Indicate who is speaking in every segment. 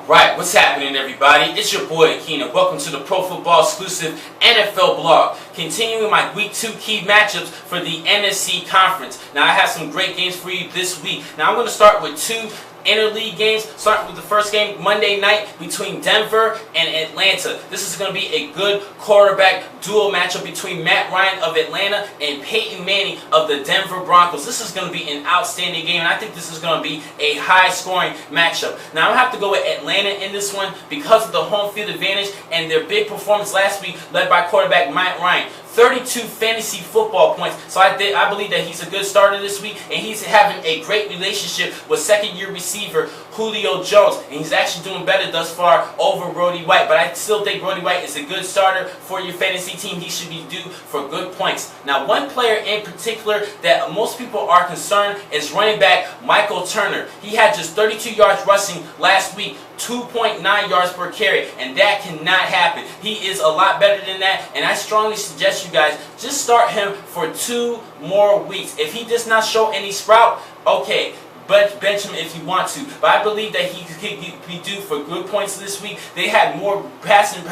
Speaker 1: Right, what's happening, everybody? It's your boy Keenan. Welcome to the Pro Football Exclusive NFL blog. Continuing my Week 2 key matchups for the NFC Conference. Now, I have some great games for you this week. Now, I'm going to start with two interleague games, starting with the first game Monday night between Denver and Atlanta. This is going to be a good quarterback duel matchup between Matt Ryan of Atlanta and Peyton Manning of the Denver Broncos. This is going to be an outstanding game, and I think this is going to be a high-scoring matchup. Now, I'm going to have to go with Atlanta in this one because of the home field advantage and their big performance last week led by quarterback Matt Ryan. 32 fantasy football points. So I believe that he's a good starter this week, and he's having a great relationship with second-year receiver Julio Jones, and he's actually doing better thus far over Brody White. But I still think Brody White is a good starter for your fantasy team. He should be due for good points. Now, one player in particular that most people are concerned is running back Michael Turner. He had just 32 yards rushing last week, 2.9 yards per carry, and that cannot happen. He is a lot better than that, and I strongly suggest you guys just start him for 2 more weeks. If he does not show any sprout, okay, but bench him if you want to. But I believe that he could be due for good points this week. They had more passing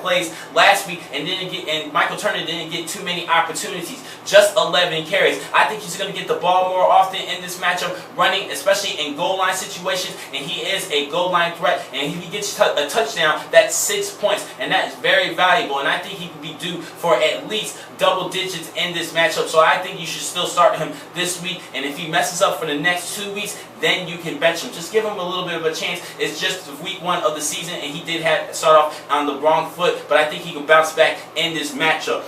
Speaker 1: plays last week, and Michael Turner didn't get too many opportunities. Just 11 carries. I think he's going to get the ball more often in this matchup, running, especially in goal line situations, and he is a goal line threat. And if he gets a touchdown, that's 6 points, and that is very valuable. And I think he could be due for at least double digits in this matchup. So I think you should still start him this week. And if he messes up for the next 2 weeks, then you can bench him. Just give him a little bit of a chance. It's just week 1 of the season, and he did start off on the wrong foot, but I think he can bounce back in this matchup.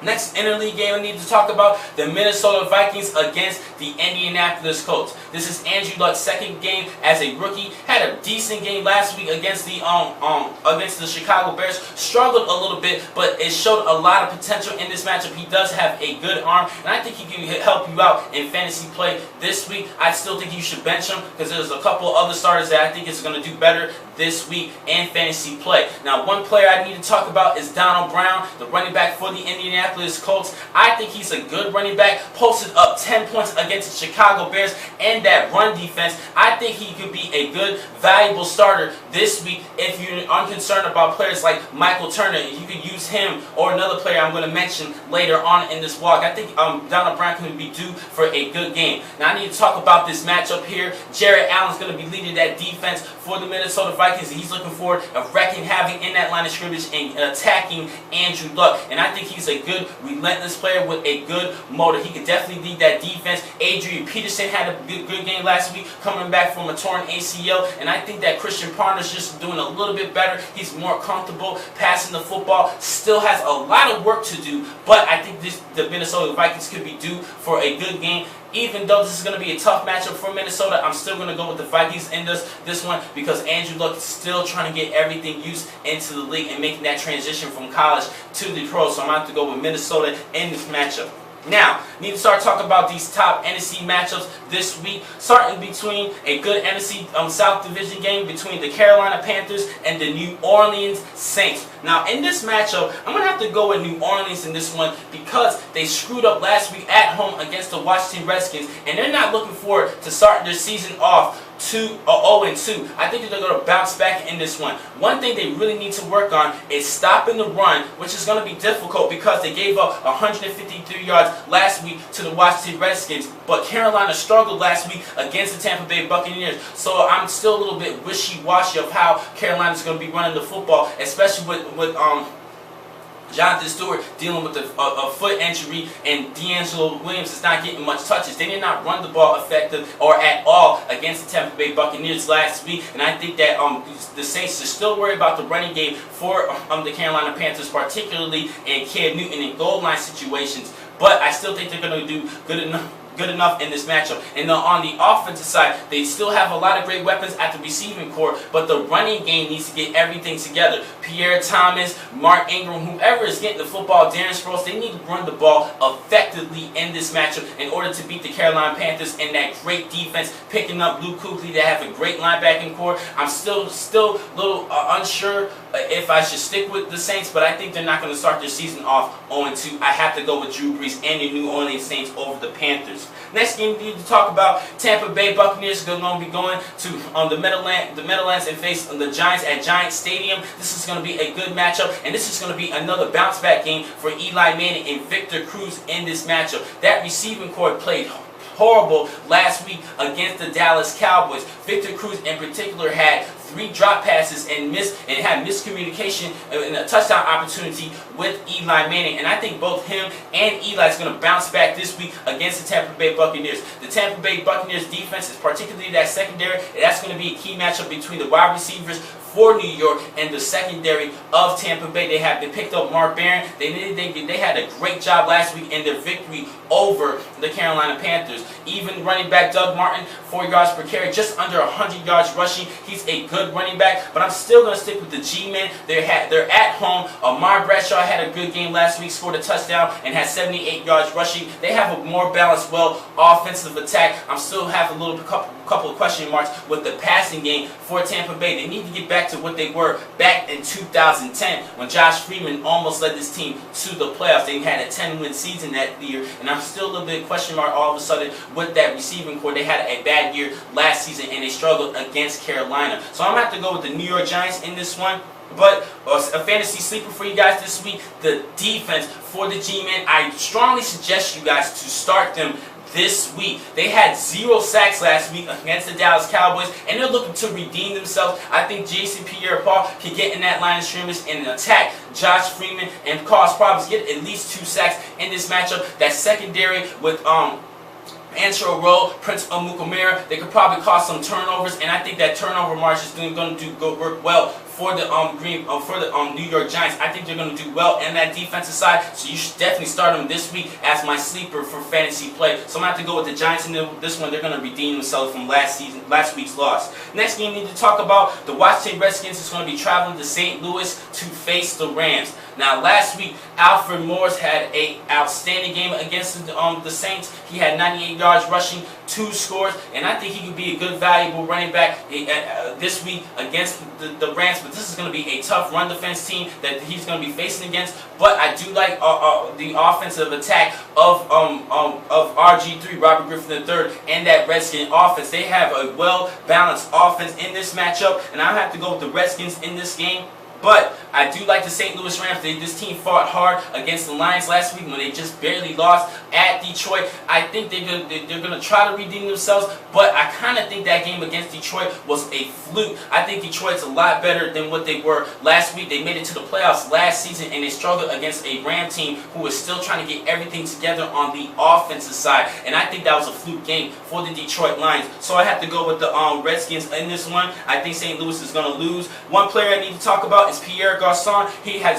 Speaker 1: Next interleague game I need to talk about, the Minnesota Vikings against the Indianapolis Colts. This is Andrew Luck's second game as a rookie. Had a decent game last week against the Chicago Bears. Struggled a little bit, but it showed a lot of potential in this matchup. He does have a good arm, and I think he can help you out in fantasy play this week. I still think you should bench him because there's a couple other starters that I think is going to do better this week in fantasy play. Now, one player I need to talk about is Donald Brown, the running back for the Indianapolis Colts. I think he's a good running back. Posted up 10 points against the Chicago Bears and that run defense. I think he could be a good, valuable starter this week. If you're unconcerned about players like Michael Turner, you could use him or another player I'm going to mention later on in this vlog. I think Donald Brown can be due for a good game. Now, I need to talk about this matchup here. Jared Allen's going to be leading that defense for the Minnesota Vikings. He's looking forward to wrecking havoc in that line of scrimmage and attacking Andrew Luck. And I think he's a good, relentless player with a good motor. He could definitely lead that defense. Adrian Peterson had a good game last week, coming back from a torn ACL. And I think that Christian Parner's just doing a little bit better. He's more comfortable passing the football. Still has a lot of work to do, but I think the Minnesota Vikings could be due for a good game. Even though this is going to be a tough matchup for Minnesota, I'm still going to go with the Vikings in this one because Andrew Luck is still trying to get everything used into the league and making that transition from college to the pros. So I'm going to have to go with Minnesota in this matchup. Now, need to start talking about these top NFC matchups this week, starting between a good NFC South Division game between the Carolina Panthers and the New Orleans Saints. Now, in this matchup, I'm going to have to go with New Orleans in this one because they screwed up last week at home against the Washington Redskins, and they're not looking forward to starting their season off 0-2. I think they're going to bounce back in this one. One thing they really need to work on is stopping the run, which is going to be difficult because they gave up 153 yards last week to the Washington Redskins, but Carolina struggled last week against the Tampa Bay Buccaneers. So I'm still a little bit wishy-washy of how Carolina's going to be running the football, especially with Jonathan Stewart dealing with a foot injury, and D'Angelo Williams is not getting much touches. They did not run the ball effective or at all against the Tampa Bay Buccaneers last week, and I think that the Saints are still worried about the running game for the Carolina Panthers, particularly in Cam Newton in goal line situations. But I still think they're going to do good enough in this matchup. And on the offensive side, they still have a lot of great weapons at the receiving core, but the running game needs to get everything together. Pierre Thomas, Mark Ingram, whoever is getting the football, Darren Sproles, they need to run the ball effectively in this matchup in order to beat the Carolina Panthers and that great defense, picking up Luke Kuechly. They have a great linebacking core. I'm still a little unsure if I should stick with the Saints, but I think they're not going to start their season off 0-2. I have to go with Drew Brees and the New Orleans Saints over the Panthers. Next game we need to talk about, Tampa Bay Buccaneers are going to be going to the Meadowlands and face the Giants at Giants Stadium. This is going to be a good matchup, and this is going to be another bounce back game for Eli Manning and Victor Cruz in this matchup. That receiving corps played horrible last week against the Dallas Cowboys. Victor Cruz in particular had 3 drop passes and had miscommunication and a touchdown opportunity with Eli Manning. And I think both him and Eli is going to bounce back this week against the Tampa Bay Buccaneers. The Tampa Bay Buccaneers defense is particularly that secondary, and that's going to be a key matchup between the wide receivers for New York and the secondary of Tampa Bay. They picked up Mark Barron. They had a great job last week in their victory over the Carolina Panthers. Even running back Doug Martin, 4 yards per carry, just under 100 yards rushing. He's a good running back, but I'm still going to stick with the G-men. They're at home. Amar Bradshaw had a good game last week, scored a touchdown, and had 78 yards rushing. They have a more balanced, offensive attack. I'm still have a couple of question marks with the passing game for Tampa Bay. They need to get back to what they were back in 2010 when Josh Freeman almost led this team to the playoffs. They had a 10-win season that year, and I'm still a little bit question mark all of a sudden with that receiving corps. They had a bad year last season, and they struggled against Carolina. So I'm going to have to go with the New York Giants in this one. But a fantasy sleeper for you guys this week, the defense for the G-men. I strongly suggest you guys to start them this week. They had 0 sacks last week against the Dallas Cowboys, and they're looking to redeem themselves. I think Jason Pierre-Paul can get in that line of scrimmage and attack Josh Freeman and cause problems, get at least 2 sacks in this matchup. That secondary with Antro Rowe, Prince Amukamara, they could probably cause some turnovers, and I think that turnover margin is going to work well for the New York Giants. I think they're going to do well in that defensive side, so you should definitely start them this week as my sleeper for fantasy play. So I'm going to have to go with the Giants in this one. They're going to redeem themselves from last week's loss. Next game we need to talk about, the Washington Redskins is going to be traveling to St. Louis to face the Rams. Now, last week, Alfred Morris had an outstanding game against the Saints. He had 98 yards rushing, 2 scores, and I think he could be a good, valuable running back this week against the Rams. But this is going to be a tough run defense team that he's going to be facing against. But I do like the offensive attack of RG3, Robert Griffin III, and that Redskin offense. They have a well-balanced offense in this matchup, and I have to go with the Redskins in this game. But I do like the St. Louis Rams. This team fought hard against the Lions last week when they just barely lost at Detroit. I think they're gonna try to redeem themselves, but I kind of think that game against Detroit was a fluke. I think Detroit's a lot better than what they were last week. They made it to the playoffs last season, and they struggled against a Ram team who was still trying to get everything together on the offensive side. And I think that was a fluke game for the Detroit Lions. So I have to go with the Redskins in this one. I think St. Louis is going to lose. One player I need to talk about is Pierre Garçon.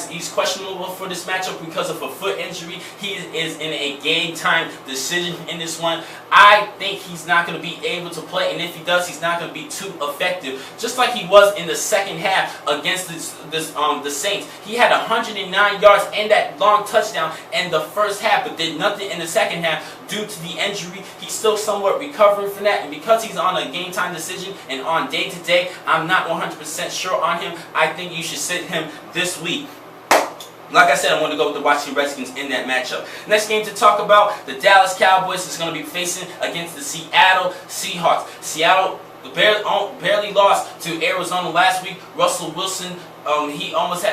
Speaker 1: He's questionable for this matchup because of a foot injury. He is in a game time decision in this one. I think he's not going to be able to play, and if he does, he's not going to be too effective. Just like he was in the second half against the Saints. He had 109 yards and that long touchdown in the first half, but did nothing in the second half due to the injury. He's still somewhat recovering from that, and because he's on a game time decision and on day to day, I'm not 100% sure on him. I think you should sit him this week. Like I said, I want to go with the Washington Redskins in that matchup. Next game to talk about, the Dallas Cowboys is going to be facing against the Seattle Seahawks. Seattle barely lost to Arizona last week. Russell Wilson, he almost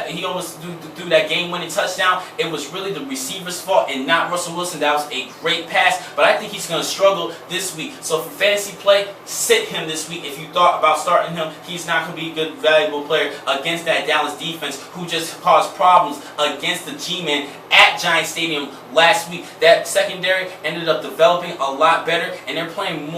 Speaker 1: threw that game-winning touchdown. It was really the receiver's fault and not Russell Wilson. That was a great pass, but I think he's going to struggle this week. So for fantasy play, sit him this week. If you thought about starting him, he's not going to be a good, valuable player against that Dallas defense who just caused problems against the G-Men at Giant Stadium last week. That secondary ended up developing a lot better, and they're playing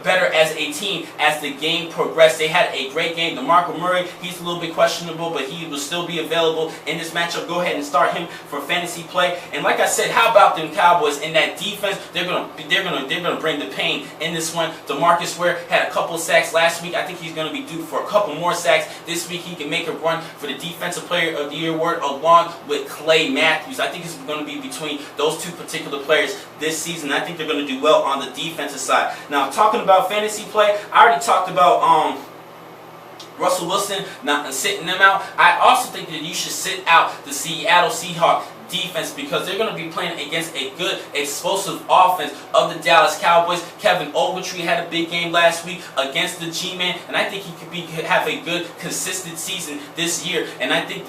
Speaker 1: better as a team as the game progressed. They had a great game. DeMarco Murray, he's a little bit questionable, but he will still be available in this matchup. Go ahead and start him for fantasy play. And like I said, how about them Cowboys in that defense? They're gonna bring the pain in this one. DeMarcus Ware had a couple sacks last week. I think he's gonna be due for a couple more sacks this week. He can make a run for the Defensive Player of the Year award along with Clay Matthews. I think it's going to be between those two particular players this season. I think they're going to do well on the defensive side. Now, talking about fantasy play, I already talked about Russell Wilson, not sitting them out. I also think that you should sit out the Seattle Seahawks defense because they're going to be playing against a good, explosive offense of the Dallas Cowboys. Kevin Ogletree had a big game last week against the G-Man, and I think he could have a good, consistent season this year. And I think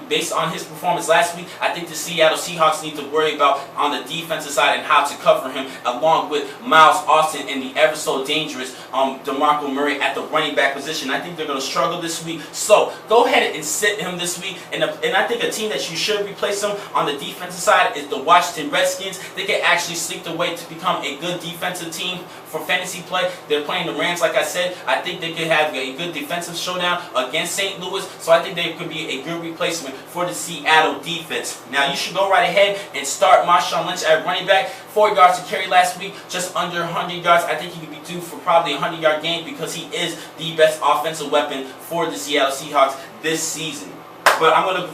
Speaker 1: based on his performance last week, I think the Seattle Seahawks need to worry about on the defensive side and how to cover him, along with Miles Austin and the ever so dangerous DeMarco Murray at the running back position. I think they're going to struggle this week. So go ahead and sit him this week. And I think a team that you should replace him on the defensive side is the Washington Redskins. They can actually sneak their way to become a good defensive team for fantasy play. They're playing the Rams, like I said. I think they could have a good defensive showdown against St. Louis. So I think they could be a good replacement for the Seattle defense. Now you should go right ahead and start Marshawn Lynch at running back. 4 yards to carry last week, just under 100 yards. I think he could be due for probably a 100-yard game because he is the best offensive weapon for the Seattle Seahawks this season. But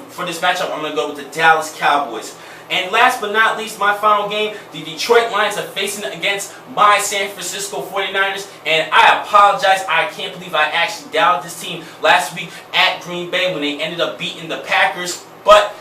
Speaker 1: for this matchup, I'm gonna go with the Dallas Cowboys. And last but not least, my final game, the Detroit Lions are facing against my San Francisco 49ers. And I apologize, I can't believe I actually doubted this team last week at Green Bay when they ended up beating the Packers. But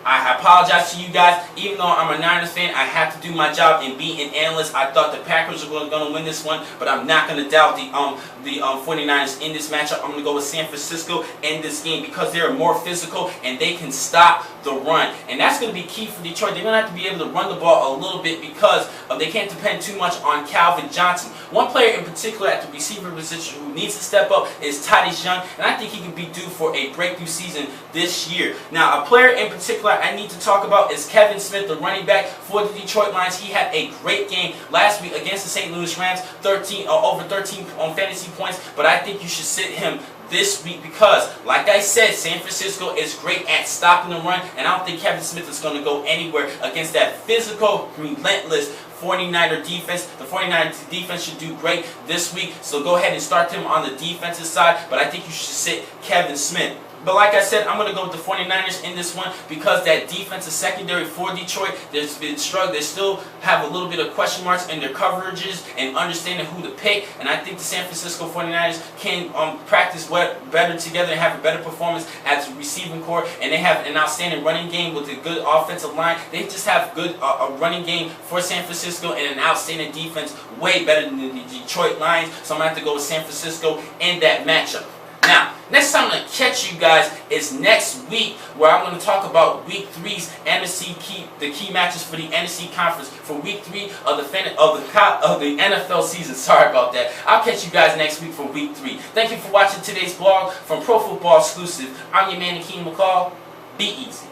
Speaker 1: I apologize to you guys. Even though I'm a Niners fan, I have to do my job and be an analyst. I thought the Packers were going to win this one, but I'm not going to doubt the 49ers in this matchup. I'm going to go with San Francisco in this game because they're more physical and they can stop the run. And that's going to be key for Detroit. They're going to have to be able to run the ball a little bit because they can't depend too much on Calvin Johnson. One player in particular at the receiver position who needs to step up is Titus Young, and I think he could be due for a breakthrough season this year. Now, a player in particular I need to talk about is Kevin Smith, the running back for the Detroit Lions. He had a great game last week against the St. Louis Rams, over 13 on fantasy points, but I think you should sit him this week because, like I said, San Francisco is great at stopping the run, and I don't think Kevin Smith is going to go anywhere against that physical, relentless 49er defense. The 49er defense should do great this week, so go ahead and start them on the defensive side, but I think you should sit Kevin Smith. But like I said, I'm going to go with the 49ers in this one because that defensive secondary for Detroit, there's been struggling. They still have a little bit of question marks in their coverages and understanding who to pick. And I think the San Francisco 49ers can practice better together and have a better performance as a receiving core. And they have an outstanding running game with a good offensive line. They just have good a running game for San Francisco and an outstanding defense, way better than the Detroit Lions. So I'm going to have to go with San Francisco in that matchup. Now, next time I'm going to catch you guys is next week, where I'm going to talk about Week 3's the key matches for the NFC Conference for Week 3 of the NFL season. Sorry about that. I'll catch you guys next week for Week 3. Thank you for watching today's vlog from Pro Football Exclusive. I'm your man, Akeem McCall. Be easy.